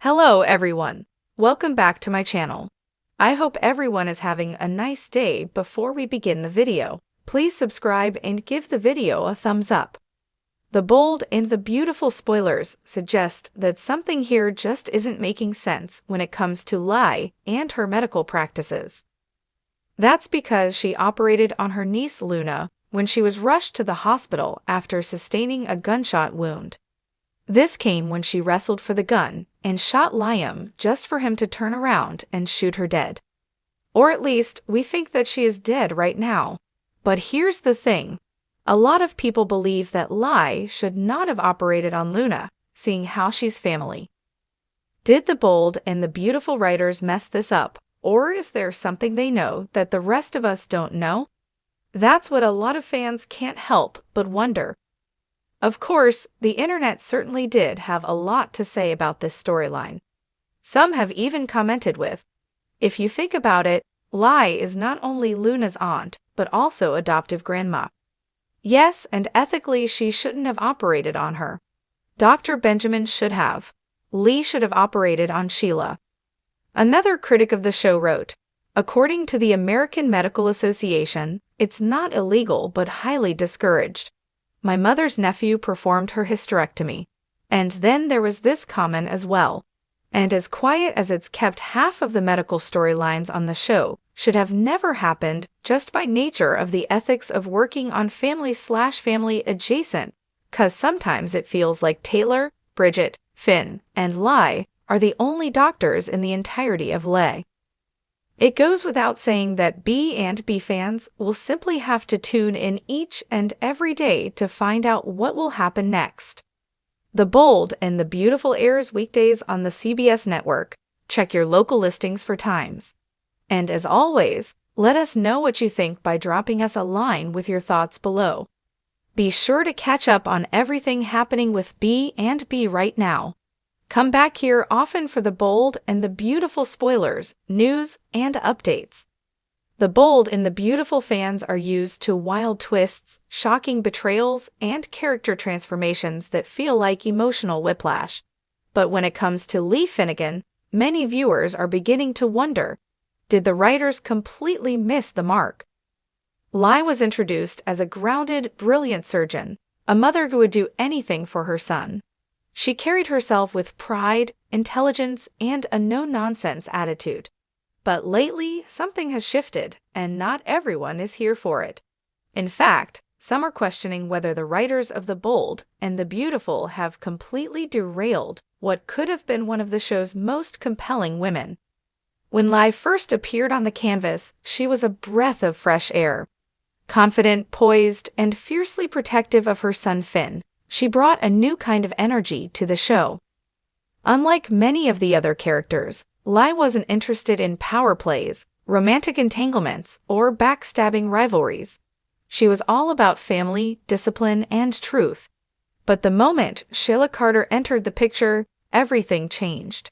Hello everyone. Welcome back to my channel. I hope everyone is having a nice day. Before we begin the video, please subscribe and give the video a thumbs up. The bold and the beautiful spoilers suggest that something here just isn't making sense when it comes to Lai and her medical practices. That's because she operated on her niece Luna when she was rushed to the hospital after sustaining a gunshot wound. This came when she wrestled for the gun and shot Liam just for him to turn around and shoot her dead. Or at least, we think that she is dead right now. But here's the thing. A lot of people believe that Lai should not have operated on Luna, seeing how she's family. Did the bold and the beautiful writers mess this up, or is there something they know that the rest of us don't know? That's what a lot of fans can't help but wonder. Of course, the internet certainly did have a lot to say about this storyline. Some have even commented with, "If you think about it, Lai is not only Luna's aunt, but also adoptive grandma. Yes, and ethically she shouldn't have operated on her. Dr. Benjamin should have. Lee should have operated on Sheila." Another critic of the show wrote, "According to the American Medical Association, it's not illegal but highly discouraged. My mother's nephew performed her hysterectomy." And then there was this comment as well. "And as quiet as it's kept, half of the medical storylines on the show should have never happened just by nature of the ethics of working on family/family adjacent, 'cause sometimes it feels like Taylor, Bridget, Finn, and Lai are the only doctors in the entirety of Lay." It goes without saying that B&B fans will simply have to tune in each and every day to find out what will happen next. The Bold and the Beautiful airs weekdays on the CBS network. Check your local listings for times. And as always, let us know what you think by dropping us a line with your thoughts below. Be sure to catch up on everything happening with B&B right now. Come back here often for the bold and the beautiful spoilers, news, and updates. The bold and the beautiful fans are used to wild twists, shocking betrayals, and character transformations that feel like emotional whiplash. But when it comes to Lee Finnegan, many viewers are beginning to wonder, did the writers completely miss the mark? Lai was introduced as a grounded, brilliant surgeon, a mother who would do anything for her son. She carried herself with pride, intelligence, and a no-nonsense attitude. But lately, something has shifted, and not everyone is here for it. In fact, some are questioning whether the writers of The Bold and the Beautiful have completely derailed what could have been one of the show's most compelling women. When Lai first appeared on the canvas, she was a breath of fresh air. Confident, poised, and fiercely protective of her son Finn, she brought a new kind of energy to the show. Unlike many of the other characters, Lai wasn't interested in power plays, romantic entanglements, or backstabbing rivalries. She was all about family, discipline, and truth. But the moment Sheila Carter entered the picture, everything changed.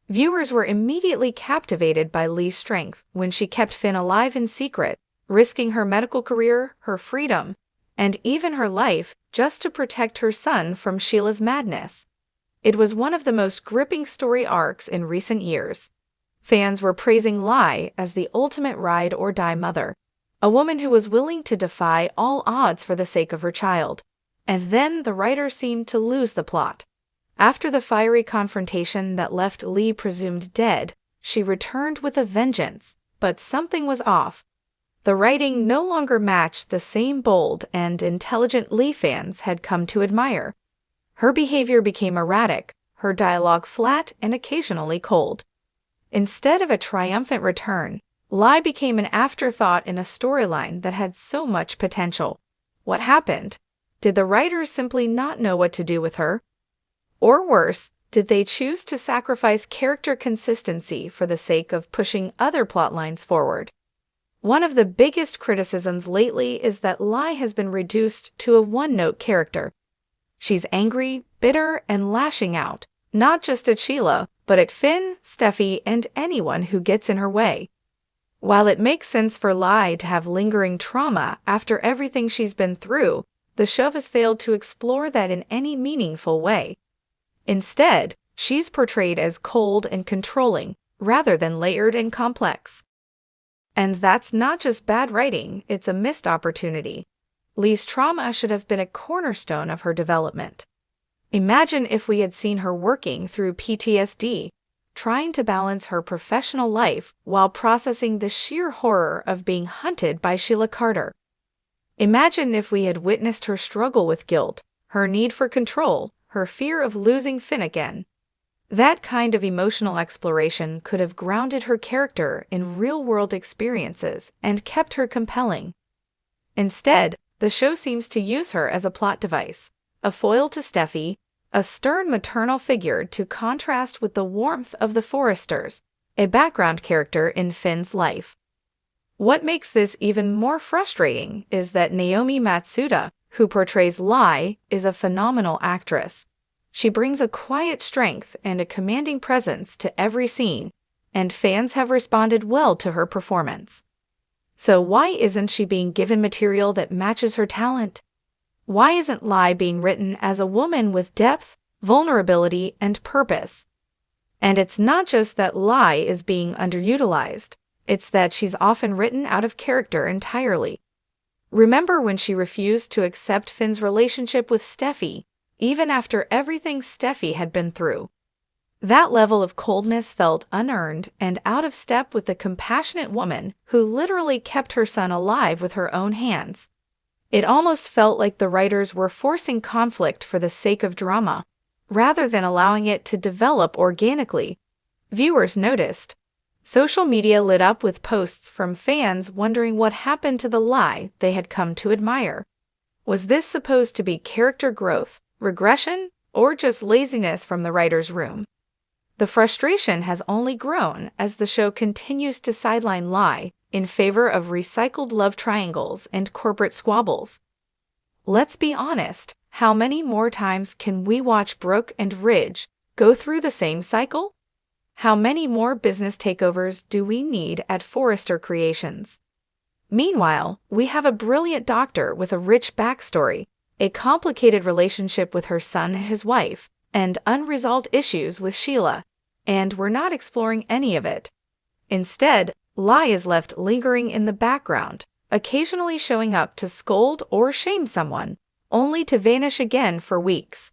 Viewers were immediately captivated by Lee's strength when she kept Finn alive in secret, risking her medical career, her freedom, and even her life just to protect her son from Sheila's madness. It was one of the most gripping story arcs in recent years. Fans were praising Lai as the ultimate ride-or-die mother, a woman who was willing to defy all odds for the sake of her child. And then the writer seemed to lose the plot. After the fiery confrontation that left Lee presumed dead, she returned with a vengeance, but something was off. The writing no longer matched the same bold and intelligent Lee fans had come to admire. Her behavior became erratic, her dialogue flat and occasionally cold. Instead of a triumphant return, Lai became an afterthought in a storyline that had so much potential. What happened? Did the writers simply not know what to do with her? Or worse, did they choose to sacrifice character consistency for the sake of pushing other plotlines forward? One of the biggest criticisms lately is that Lai has been reduced to a one-note character. She's angry, bitter, and lashing out, not just at Sheila, but at Finn, Steffi, and anyone who gets in her way. While it makes sense for Lai to have lingering trauma after everything she's been through, the show has failed to explore that in any meaningful way. Instead, she's portrayed as cold and controlling, rather than layered and complex. And that's not just bad writing, it's a missed opportunity. Lee's trauma should have been a cornerstone of her development. Imagine if we had seen her working through PTSD, trying to balance her professional life while processing the sheer horror of being hunted by Sheila Carter. Imagine if we had witnessed her struggle with guilt, her need for control, her fear of losing Finn again. That kind of emotional exploration could have grounded her character in real-world experiences and kept her compelling. Instead, the show seems to use her as a plot device, a foil to Steffy, a stern maternal figure to contrast with the warmth of the Forresters, a background character in Finn's life. What makes this even more frustrating is that Naomi Matsuda, who portrays Lai, is a phenomenal actress. She brings a quiet strength and a commanding presence to every scene, and fans have responded well to her performance. So why isn't she being given material that matches her talent? Why isn't Lai being written as a woman with depth, vulnerability, and purpose? And it's not just that Lai is being underutilized, it's that she's often written out of character entirely. Remember when she refused to accept Finn's relationship with Steffy, even after everything Steffy had been through? That level of coldness felt unearned and out of step with the compassionate woman who literally kept her son alive with her own hands. It almost felt like the writers were forcing conflict for the sake of drama, rather than allowing it to develop organically. Viewers noticed. Social media lit up with posts from fans wondering what happened to the Lai they had come to admire. Was this supposed to be character growth, regression, or just laziness from the writer's room? The frustration has only grown as the show continues to sideline Lai in favor of recycled love triangles and corporate squabbles. Let's be honest, how many more times can we watch Brooke and Ridge go through the same cycle? How many more business takeovers do we need at Forrester Creations? Meanwhile, we have a brilliant doctor with a rich backstory, a complicated relationship with her son and his wife, and unresolved issues with Sheila, and we're not exploring any of it. Instead, Lai is left lingering in the background, occasionally showing up to scold or shame someone, only to vanish again for weeks.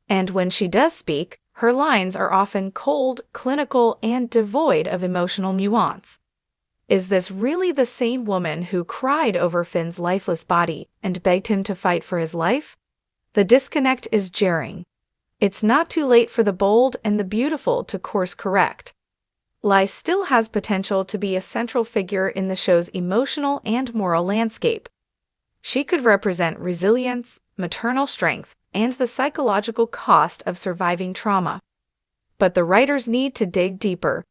And when she does speak, her lines are often cold, clinical, and devoid of emotional nuance. Is this really the same woman who cried over Finn's lifeless body and begged him to fight for his life? The disconnect is jarring. It's not too late for the bold and the beautiful to course correct. Lai still has potential to be a central figure in the show's emotional and moral landscape. She could represent resilience, maternal strength, and the psychological cost of surviving trauma. But the writers need to dig deeper.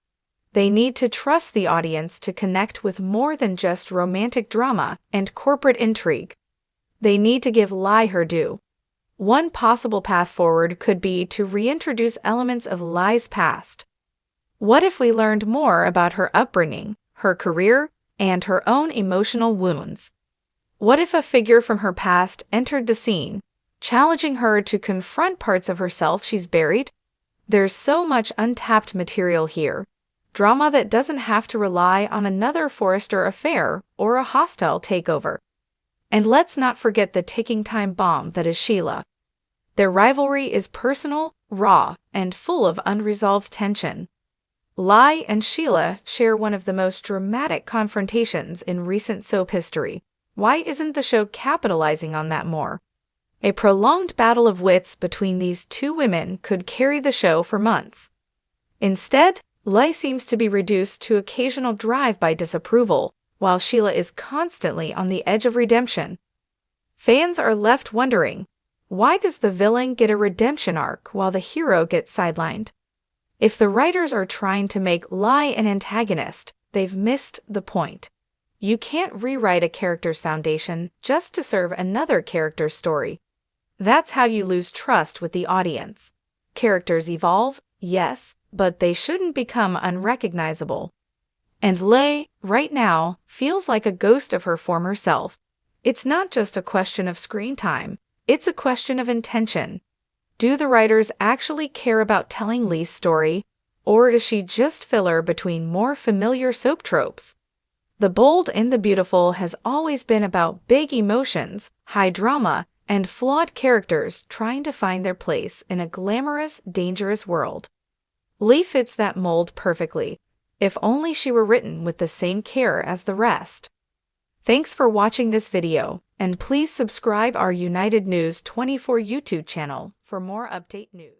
They need to trust the audience to connect with more than just romantic drama and corporate intrigue. They need to give Lai her due. One possible path forward could be to reintroduce elements of Lai's past. What if we learned more about her upbringing, her career, and her own emotional wounds? What if a figure from her past entered the scene, challenging her to confront parts of herself she's buried? There's so much untapped material here. Drama that doesn't have to rely on another Forrester affair or a hostile takeover. And let's not forget the ticking time bomb that is Sheila. Their rivalry is personal, raw, and full of unresolved tension. Lai and Sheila share one of the most dramatic confrontations in recent soap history. Why isn't the show capitalizing on that more? A prolonged battle of wits between these two women could carry the show for months. Instead, Lai seems to be reduced to occasional drive-by disapproval, while Sheila is constantly on the edge of redemption. Fans are left wondering, why does the villain get a redemption arc while the hero gets sidelined? If the writers are trying to make Lai an antagonist, they've missed the point. You can't rewrite a character's foundation just to serve another character's story. That's how you lose trust with the audience. Characters evolve, yes, but they shouldn't become unrecognizable. And Lai, right now, feels like a ghost of her former self. It's not just a question of screen time, it's a question of intention. Do the writers actually care about telling Lee's story, or is she just filler between more familiar soap tropes? The Bold and the Beautiful has always been about big emotions, high drama, and flawed characters trying to find their place in a glamorous, dangerous world. Lee fits that mold perfectly, if only she were written with the same care as the rest. Thanks for watching this video, and please subscribe our United News 24 YouTube channel for more update news.